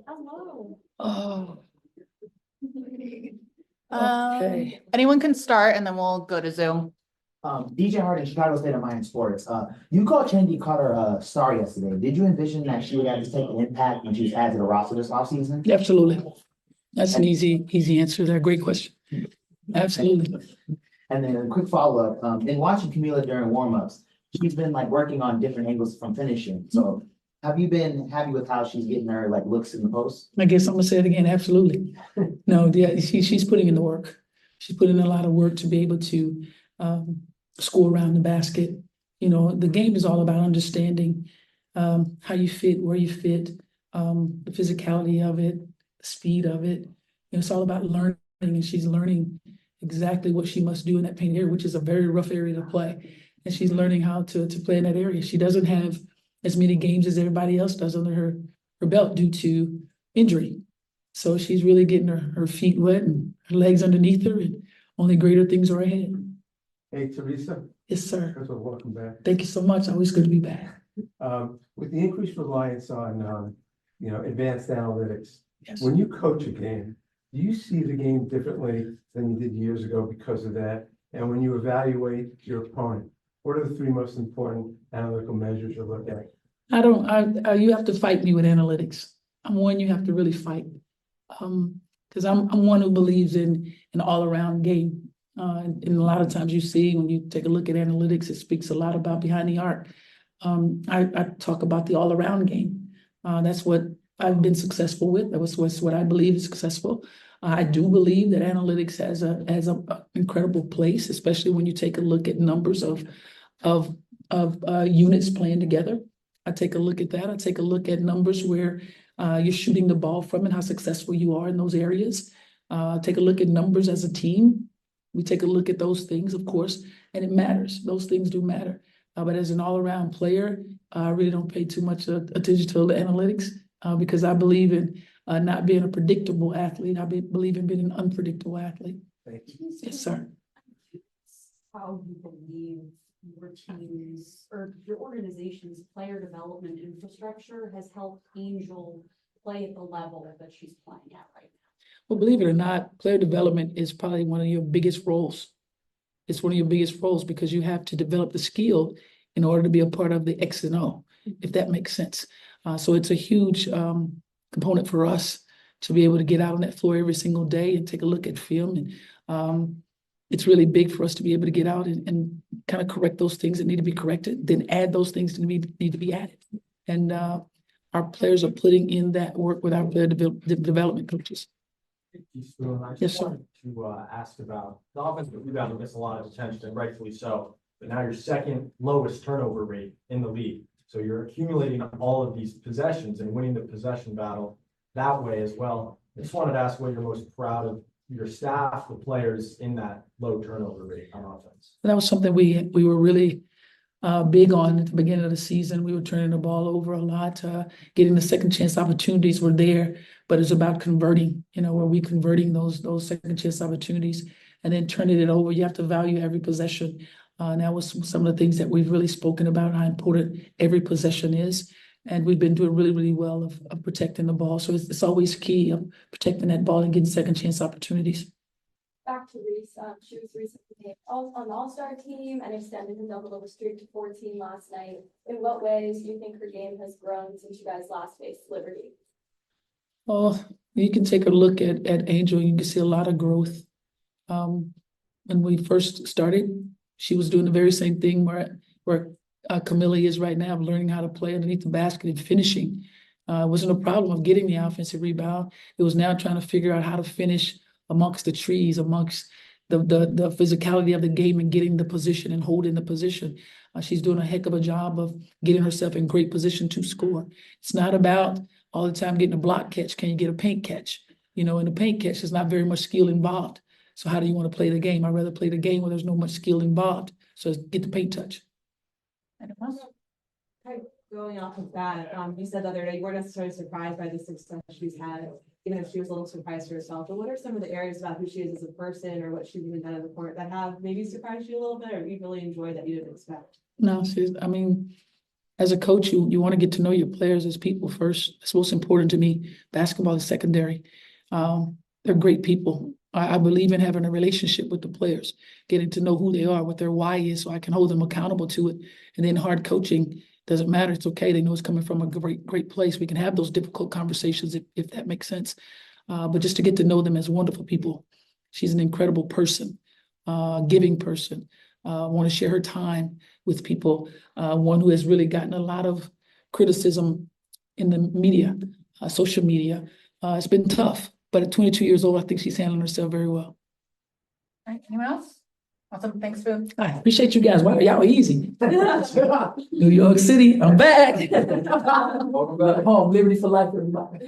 Hello. Oh, Anyone can start and then we'll go to Zoom. DJ Harding, Chicago State of Mind Sports. You called Kennedy Carter a star yesterday. Did you envision that she would have to take an impact when she was added to the roster this offseason? absolutely. That's an easy answer there. Great question. Absolutely. And then a quick follow-up. In watching Camila during warm-ups, she's been like working on different angles from finishing. So have you been happy with how she's getting her like looks in the post? I guess I'm gonna say it again. Absolutely. No, yeah, she's putting in the work. She's putting in a lot of work to be able to score around the basket. You know, the game is all about understanding how you fit, where you fit, the physicality of it, the speed of it. You know, it's all about learning, and she's learning exactly what she must do in that paint area, which is a very rough area to play. And she's learning how to play in that area. She doesn't have as many games as everybody else does under her belt due to injury. So she's really getting her feet wet and her legs underneath her, and only greater things are ahead. Hey, Teresa. Yes, sir. First of all, welcome back. Thank you so much. Always good to be back. With the increased reliance on, advanced analytics, Yes. when you coach a game, do you see the game differently than you did years ago because of that? And when you evaluate your opponent, what are the three most important analytical measures you look at? You have to fight me with analytics. I'm one you have to really fight. Because I'm one who believes in an all-around game. And a lot of times you see when you take a look at analytics, it speaks a lot about behind the arc. I talk about the all-around game. That's what I've been successful with. That was what I believe is successful. I do believe that analytics has a incredible place, especially when you take a look at numbers of units playing together. I take a look at that. I take a look at numbers where you're shooting the ball from and how successful you are in those areas. Take a look at numbers as a team. We take a look at those things, of course, and it matters. Those things do matter. But as an all-around player, I really don't pay too much attention to the analytics because I believe in not being a predictable athlete. I believe in being an unpredictable athlete. Thank you. Yes, sir. How you believe your team's or your organization's player development infrastructure has helped Angel play at the level that she's playing at right now? Well, believe it or not, player development is probably one of your biggest roles. It's one of your biggest roles because you have to develop the skill in order to be a part of the X and O, if that makes sense. So it's a huge component for us to be able to get out on that floor every single day and take a look at film. And it's really big for us to be able to get out and kind of correct those things that need to be corrected, then add those things that need to be added. And our players are putting in that work with our player development coaches. Yes, sir. To ask about the offensive rebound gets a lot of attention, and rightfully so. But now you're second lowest turnover rate in the league. So you're accumulating all of these possessions and winning the possession battle that way as well. I just wanted to ask what you're most proud of your staff, the players in that low turnover rate on offense. That was something we were really big on at the beginning of the season. We were turning the ball over a lot. Getting the second chance opportunities were there, but it's about converting. Were we converting those second chance opportunities and then turning it over? You have to value every possession. And that was some of the things that we've really spoken about, how important every possession is. And we've been doing really, really well of protecting the ball. So it's always key of protecting that ball and getting second chance opportunities. Back to Reese, she was recently named on the All-Star team and extended the double-double streak to 14 last night. In what ways do you think her game has grown since you guys last faced Liberty? Well, you can take a look at Angel. You can see a lot of growth. When we first started, she was doing the very same thing where Camila is right now, learning how to play underneath the basket and finishing. It wasn't a problem of getting the offensive rebound. It was now trying to figure out how to finish amongst the trees, amongst the physicality of the game and getting the position and holding the position. She's doing a heck of a job of getting herself in great position to score. It's not about all the time getting a block catch. Can you get a paint catch? In the paint catch, there's not very much skill involved. So how do you want to play the game? I'd rather play the game where there's no much skill involved. So get the paint touch. Going off of that, you said the other day you weren't necessarily surprised by the success she's had, even if she was a little surprised herself. But what are some of the areas about who she is as a person or what she's even done on the court that have maybe surprised you a little bit or you really enjoyed that you didn't expect? No, as a coach, you want to get to know your players as people first. That's most important to me. Basketball is secondary. They're great people. I believe in having a relationship with the players, getting to know who they are, what their why is, so I can hold them accountable to it. And then hard coaching doesn't matter. It's okay. They know it's coming from a great place. We can have those difficult conversations if that makes sense. But just to get to know them as wonderful people. She's an incredible person, giving person. Want to share her time with people. One who has really gotten a lot of criticism in the media, social media. It's been tough, but at 22 years old, I think she's handling herself very well. All right, anyone else? Awesome, thanks for. I appreciate you guys. Wow, y'all were easy. New York City, I'm back. Home, liberty for life, everybody.